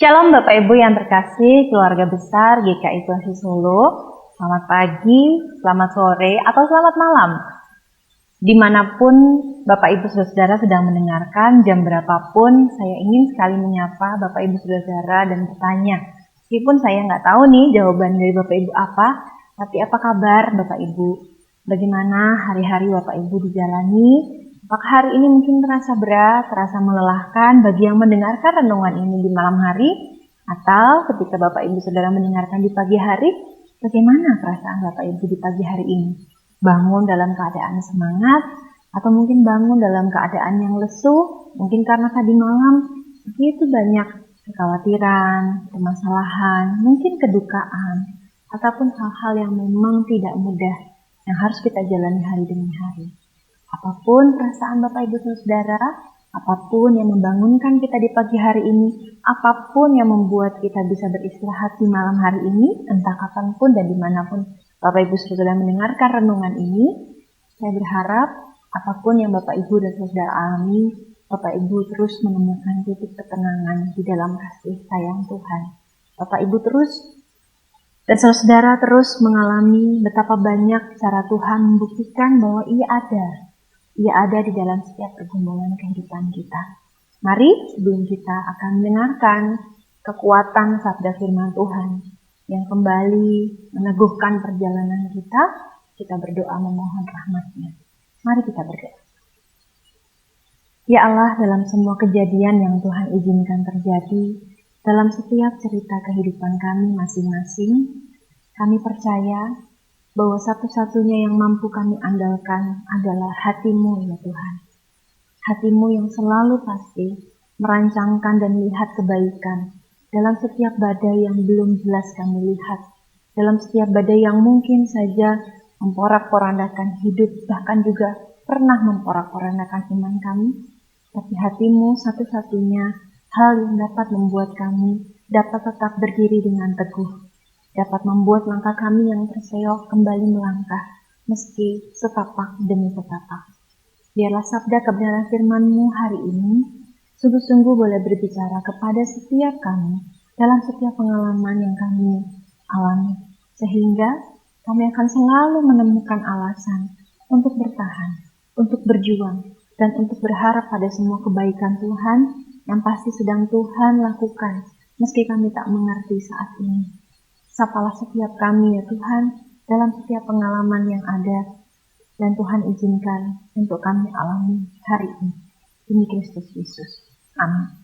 Shalom Bapak Ibu yang terkasih, keluarga besar GKI Tuasi Solo. Selamat pagi, selamat sore, atau selamat malam. Dimanapun Bapak Ibu Saudara sedang mendengarkan, jam berapapun, saya ingin sekali menyapa Bapak Ibu Saudara dan bertanya. Meskipun saya nggak tahu nih jawaban dari Bapak Ibu apa, tapi apa kabar Bapak Ibu? Bagaimana hari-hari Bapak Ibu dijalani? Apakah hari ini mungkin terasa berat, terasa melelahkan bagi yang mendengarkan renungan ini di malam hari? Atau ketika Bapak Ibu Saudara mendengarkan di pagi hari, bagaimana perasaan Bapak Ibu di pagi hari ini? Bangun dalam keadaan semangat, atau mungkin bangun dalam keadaan yang lesu, mungkin karena tadi malam begitu banyak kekhawatiran, permasalahan, mungkin kedukaan, ataupun hal-hal yang memang tidak mudah yang harus kita jalani hari demi hari. Apapun perasaan Bapak Ibu Saudara, apapun yang membangunkan kita di pagi hari ini, apapun yang membuat kita bisa beristirahat di malam hari ini, entah kapanpun dan dimanapun Bapak Ibu Saudara mendengarkan renungan ini, saya berharap apapun yang Bapak Ibu dan Saudara alami, Bapak Ibu terus menemukan titik ketenangan di dalam kasih sayang Tuhan. Bapak Ibu terus dan saudara terus mengalami betapa banyak cara Tuhan membuktikan bahwa Ia ada di dalam setiap pergumulan kehidupan kita. Mari sebelum kita akan mendengarkan kekuatan sabda firman Tuhan yang kembali meneguhkan perjalanan kita berdoa memohon rahmat-Nya. Mari kita berdoa. Ya Allah, dalam semua kejadian yang Tuhan izinkan terjadi, dalam setiap cerita kehidupan kami masing-masing, kami percaya bahwa satu-satunya yang mampu kami andalkan adalah hati-Mu ya Tuhan. Hati-Mu yang selalu pasti merancangkan dan melihat kebaikan dalam setiap badai yang belum jelas kami lihat, dalam setiap badai yang mungkin saja memporak-porandakan hidup, bahkan juga pernah memporak-porandakan iman kami. Tapi hati-Mu satu-satunya hal yang dapat membuat kami dapat tetap berdiri dengan teguh, dapat membuat langkah kami yang terseok kembali melangkah, meski setapak demi setapak. Biarlah sabda kebenaran firman-Mu hari ini sungguh-sungguh boleh berbicara kepada setiap kami dalam setiap pengalaman yang kami alami, sehingga kami akan selalu menemukan alasan untuk bertahan, untuk berjuang, dan untuk berharap pada semua kebaikan Tuhan yang pasti sedang Tuhan lakukan, meski kami tak mengerti saat ini. Sapalah setiap kami ya Tuhan, dalam setiap pengalaman yang ada, dan Tuhan izinkan untuk kami alami hari ini. Demi Kristus Yesus. Amin.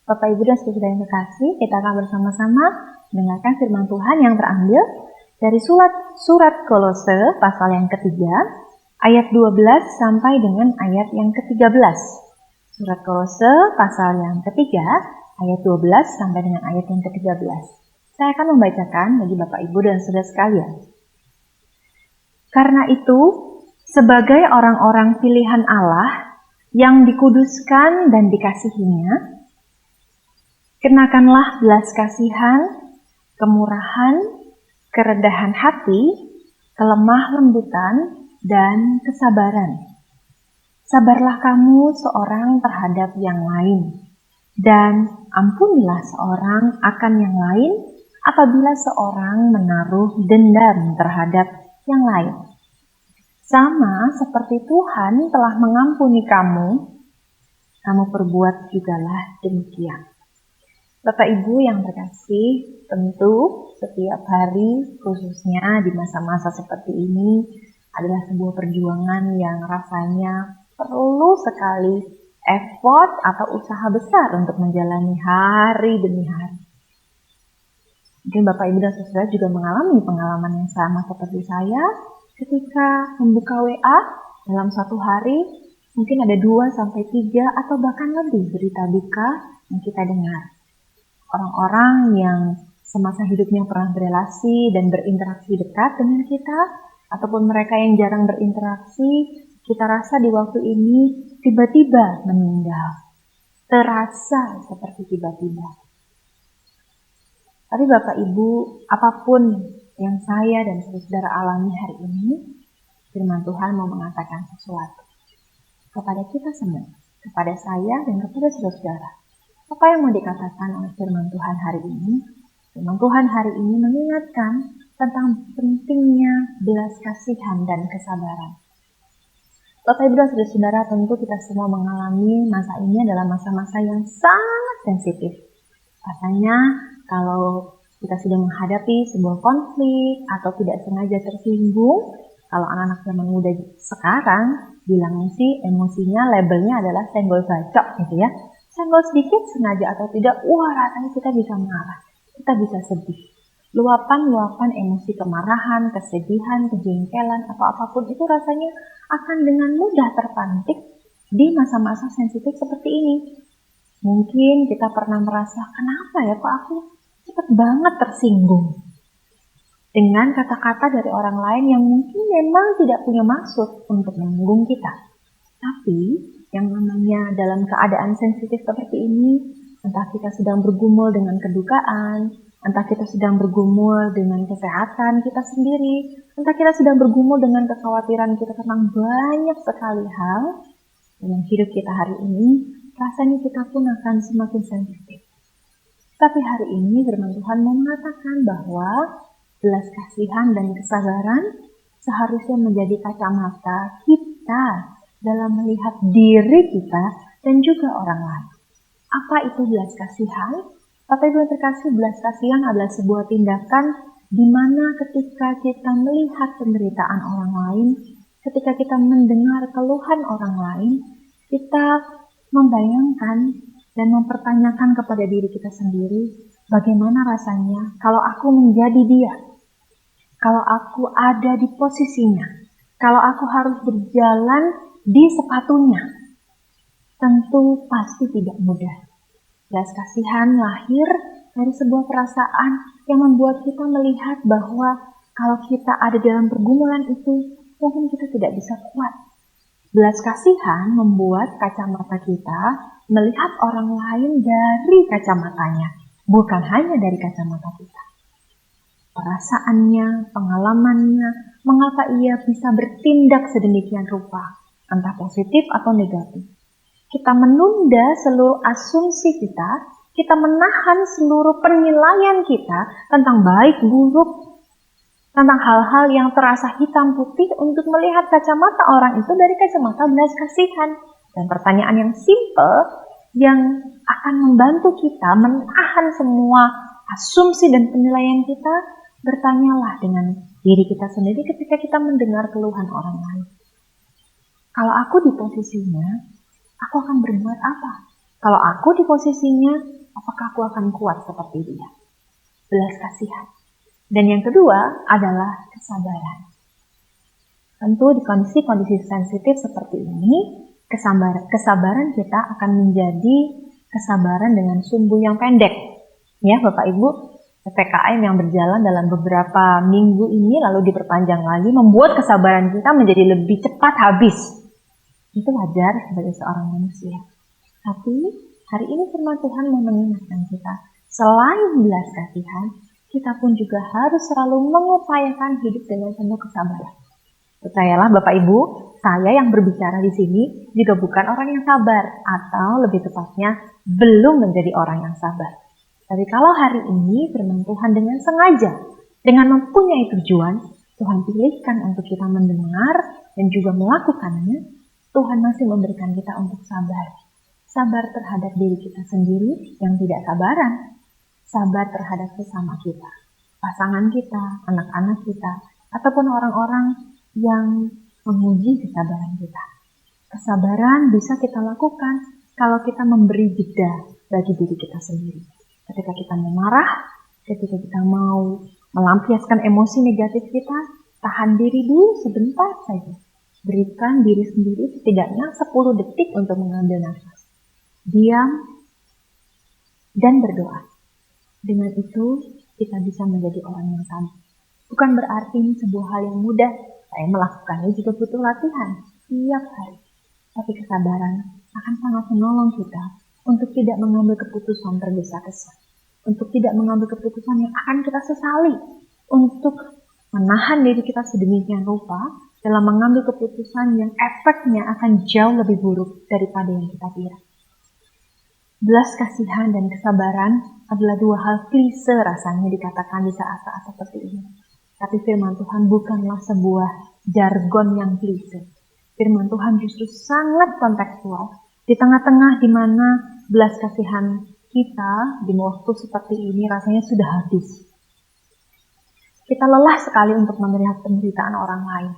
Bapak Ibu dan saudara yang terkasih, kita akan bersama-sama mendengarkan firman Tuhan yang terambil dari surat Kolose pasal yang ketiga, ayat 12 sampai dengan ayat yang ke-13. Surat Kolose pasal yang ketiga, ayat 12 sampai dengan ayat yang ke-13. Saya akan membacakan bagi Bapak Ibu dan saudara sekalian. Karena itu, sebagai orang-orang pilihan Allah yang dikuduskan dan dikasihinya, kenakanlah belas kasihan, kemurahan, kerendahan hati, kelemah lembutan, dan kesabaran. Sabarlah kamu seorang terhadap yang lain, dan ampunilah seorang akan yang lain, apabila seorang menaruh dendam terhadap yang lain. Sama seperti Tuhan telah mengampuni kamu perbuat jugalah demikian. Bapak Ibu yang terkasih, tentu setiap hari, khususnya di masa-masa seperti ini, adalah sebuah perjuangan yang rasanya perlu sekali effort atau usaha besar untuk menjalani hari demi hari. Mungkin Bapak Ibu dan Saudara juga mengalami pengalaman yang sama seperti saya ketika membuka WA dalam satu hari, mungkin ada 2-3 atau bahkan lebih berita duka yang kita dengar. Orang-orang yang semasa hidupnya pernah berelasi dan berinteraksi dekat dengan kita, ataupun mereka yang jarang berinteraksi, kita rasa di waktu ini tiba-tiba meninggal. Terasa seperti tiba-tiba. Tapi Bapak Ibu, apapun yang saya dan saudara alami hari ini, firman Tuhan mau mengatakan sesuatu kepada kita semua, kepada saya dan kepada saudara-saudara. Apa yang mau dikatakan oleh firman Tuhan hari ini? Firman Tuhan hari ini mengingatkan tentang pentingnya belas kasihan dan kesabaran. Bapak Ibu dan Saudara-saudara, tentu kita semua mengalami masa ini adalah masa-masa yang sangat sensitif. Rasanya kalau kita sudah menghadapi sebuah konflik atau tidak sengaja tersinggung, kalau anak-anak zaman muda sekarang bilangnya sih emosinya labelnya adalah senggol bacok gitu ya. Senggol sedikit sengaja atau tidak, rasanya kita bisa marah, kita bisa sedih. Luapan-luapan emosi kemarahan, kesedihan, kejengkelan, atau apapun itu rasanya akan dengan mudah terpantik di masa-masa sensitif seperti ini. Mungkin kita pernah merasa, kenapa ya kok aku cepat banget tersinggung dengan kata-kata dari orang lain yang mungkin memang tidak punya maksud untuk menyinggung kita. Tapi yang namanya dalam keadaan sensitif seperti ini, entah kita sedang bergumul dengan kedukaan, entah kita sedang bergumul dengan kesehatan kita sendiri, entah kita sedang bergumul dengan kekhawatiran kita tentang banyak sekali hal dalam hidup kita hari ini, rasanya kita pun akan semakin sensitif. Tapi hari ini firman Tuhan mau mengatakan bahwa belas kasihan dan kesabaran seharusnya menjadi kacamata kita dalam melihat diri kita dan juga orang lain. Apa itu belas kasihan? Bapak Ibu yang terkasih, belas kasihan adalah sebuah tindakan di mana ketika kita melihat penderitaan orang lain, ketika kita mendengar keluhan orang lain, kita membayangkan dan mempertanyakan kepada diri kita sendiri, bagaimana rasanya kalau aku menjadi dia, kalau aku ada di posisinya, kalau aku harus berjalan di sepatunya. Tentu pasti tidak mudah. Belas kasihan lahir dari sebuah perasaan yang membuat kita melihat bahwa kalau kita ada dalam pergumulan itu, mungkin kita tidak bisa kuat. Belas kasihan membuat kacamata kita melihat orang lain dari kacamatanya, bukan hanya dari kacamata kita. Perasaannya, pengalamannya, mengapa ia bisa bertindak sedemikian rupa, entah positif atau negatif. Kita menunda seluruh asumsi kita menahan seluruh penilaian kita tentang baik buruk, tentang hal-hal yang terasa hitam putih untuk melihat kacamata orang itu dari kacamata belas kasihan. Dan pertanyaan yang simple yang akan membantu kita menahan semua asumsi dan penilaian kita, bertanyalah dengan diri kita sendiri ketika kita mendengar keluhan orang lain. Kalau aku di posisinya, aku akan berbuat apa? Kalau aku di posisinya, apakah aku akan kuat seperti dia? Belas kasihan. Dan yang kedua adalah kesabaran. Tentu di kondisi-kondisi sensitif seperti ini, kesabaran kita akan menjadi kesabaran dengan sumbu yang pendek. Ya Bapak Ibu, PPKM yang berjalan dalam beberapa minggu ini lalu diperpanjang lagi membuat kesabaran kita menjadi lebih cepat habis. Itu wajar sebagai seorang manusia. Tapi hari ini firman Tuhan mau mengingatkan kita, selain belas kasihan, kita pun juga harus selalu mengupayakan hidup dengan penuh kesabaran. Percayalah Bapak Ibu, saya yang berbicara di sini juga bukan orang yang sabar, atau lebih tepatnya belum menjadi orang yang sabar. Tapi kalau hari ini firman Tuhan dengan sengaja, dengan mempunyai tujuan, Tuhan pilihkan untuk kita mendengar dan juga melakukannya, Tuhan masih memberikan kita untuk sabar. Sabar terhadap diri kita sendiri yang tidak sabaran. Sabar terhadap sesama kita, pasangan kita, anak-anak kita, ataupun orang-orang yang menguji kesabaran kita. Kesabaran bisa kita lakukan kalau kita memberi jeda bagi diri kita sendiri. Ketika kita mau marah, ketika kita mau melampiaskan emosi negatif kita, tahan diri dulu sebentar saja. Berikan diri sendiri setidaknya 10 detik untuk mengambil nafas. Diam dan berdoa. Dengan itu kita bisa menjadi orang yang sabar. Bukan berarti ini sebuah hal yang mudah. Saya melakukannya juga butuh latihan setiap hari. Tapi kesabaran akan sangat menolong kita untuk tidak mengambil keputusan tergesa-gesa. Untuk tidak mengambil keputusan yang akan kita sesali. Untuk menahan diri kita sedemikian rupa dalam mengambil keputusan yang efeknya akan jauh lebih buruk daripada yang kita kira. Belas kasihan dan kesabaran adalah dua hal klise rasanya dikatakan di saat-saat seperti ini. Tapi firman Tuhan bukanlah sebuah jargon yang klise. Firman Tuhan justru sangat kontekstual. Di tengah-tengah di mana belas kasihan kita di waktu seperti ini rasanya sudah habis. Kita lelah sekali untuk melihat penderitaan orang lain.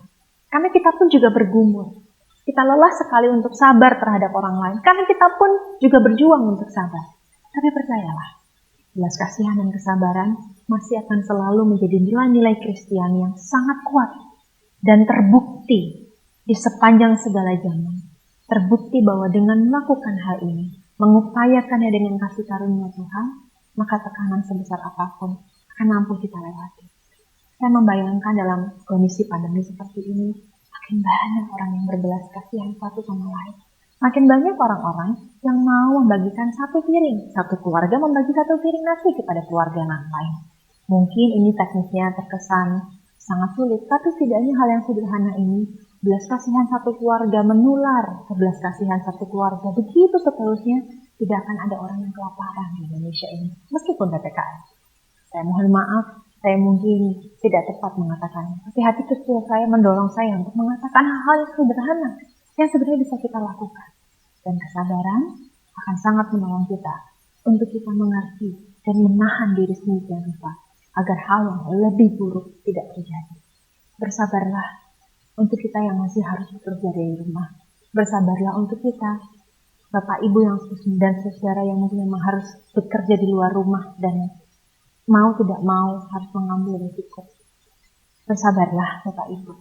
Karena kita pun juga bergumul. Kita lelah sekali untuk sabar terhadap orang lain. Karena kita pun juga berjuang untuk sabar. Tapi percayalah, belas kasihan dan kesabaran masih akan selalu menjadi nilai-nilai Kristiani yang sangat kuat dan terbukti di sepanjang segala zaman. Terbukti bahwa dengan melakukan hal ini, mengupayakannya dengan kasih karunia Tuhan, maka tekanan sebesar apapun akan mampu kita lewati. Saya membayangkan dalam kondisi pandemi seperti ini, makin banyak orang yang berbelas kasihan satu sama lain. Makin banyak orang-orang yang mau membagikan satu piring. Satu keluarga membagi satu piring nasi kepada keluarga yang lain. Mungkin ini teknisnya terkesan sangat sulit, tapi setidaknya hal yang sederhana ini, belas kasihan satu keluarga menular ke belas kasihan satu keluarga. Begitu seterusnya, tidak akan ada orang yang kelaparan di Indonesia ini, meskipun PPKM. Saya mohon maaf, saya mungkin tidak tepat mengatakannya, tapi hati kecil saya mendorong saya untuk mengatakan hal-hal yang sederhana yang sebenarnya bisa kita lakukan. Dan kesabaran akan sangat menolong kita untuk kita mengerti dan menahan diri sedemikian rupa agar hal yang lebih buruk tidak terjadi. Bersabarlah untuk kita yang masih harus bekerja dari rumah. Bersabarlah untuk kita, Bapak Ibu yang dan saudara yang mungkin memang harus bekerja di luar rumah dan mau tidak mau harus mengambil risiko. Bersabarlah Bapak Ibu,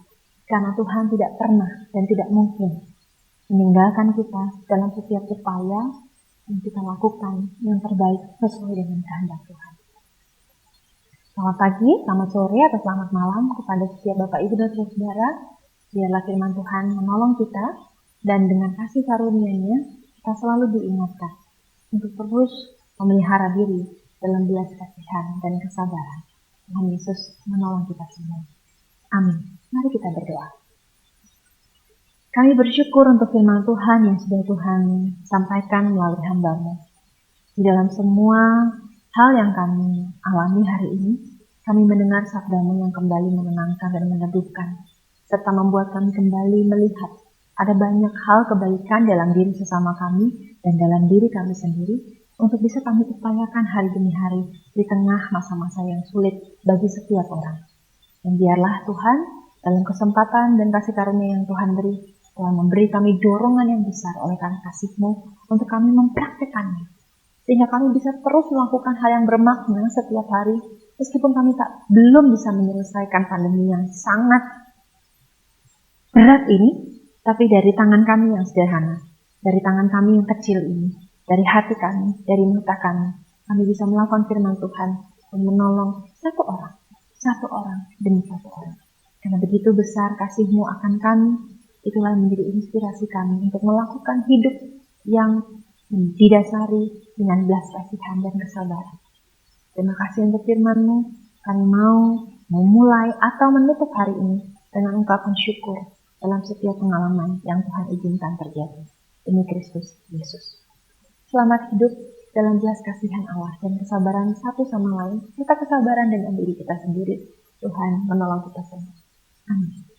karena Tuhan tidak pernah dan tidak mungkin meninggalkan kita dalam setiap upaya yang kita lakukan yang terbaik sesuai dengan kehendak Tuhan. Selamat pagi, selamat sore, atau selamat malam kepada setiap Bapak Ibu dan saudara. Biarlah firman Tuhan menolong kita dan dengan kasih karunia-Nya kita selalu diingatkan untuk terus memelihara diri dalam belas kasihan dan kesabaran. Tuhan Yesus menolong kita semua. Amin. Mari kita berdoa. Kami bersyukur untuk firman Tuhan yang sudah Tuhan sampaikan melalui hamba-Mu. Di dalam semua hal yang kami alami hari ini, kami mendengar sabda-Mu yang kembali menenangkan dan meneduhkan, serta membuat kami kembali melihat ada banyak hal kebaikan dalam diri sesama kami dan dalam diri kami sendiri untuk bisa kami upayakan hari demi hari di tengah masa-masa yang sulit bagi setiap orang. Dan biarlah Tuhan dalam kesempatan dan kasih karunia yang Tuhan beri, telah memberi kami dorongan yang besar oleh karena kasih-Mu untuk kami mempraktekannya. Sehingga kami bisa terus melakukan hal yang bermakna setiap hari, meskipun kami belum bisa menyelesaikan pandemi yang sangat berat ini, tapi dari tangan kami yang sederhana, dari tangan kami yang kecil ini, dari hati kami, dari mata kami bisa melakukan firman Tuhan dan menolong satu orang demi satu orang. Karena begitu besar kasih-Mu akan kami, itulah yang menjadi inspirasi kami untuk melakukan hidup yang didasari dengan belas kasihan dan kesabaran. Terima kasih untuk firman-Mu. Kami mau memulai atau menutup hari ini dengan ungkapan syukur dalam setiap pengalaman yang Tuhan izinkan terjadi. Demi Kristus Yesus. Selamat hidup dalam belas kasihan Allah dan kesabaran satu sama lain, serta kesabaran dengan diri kita sendiri. Tuhan menolong kita semua. Amin.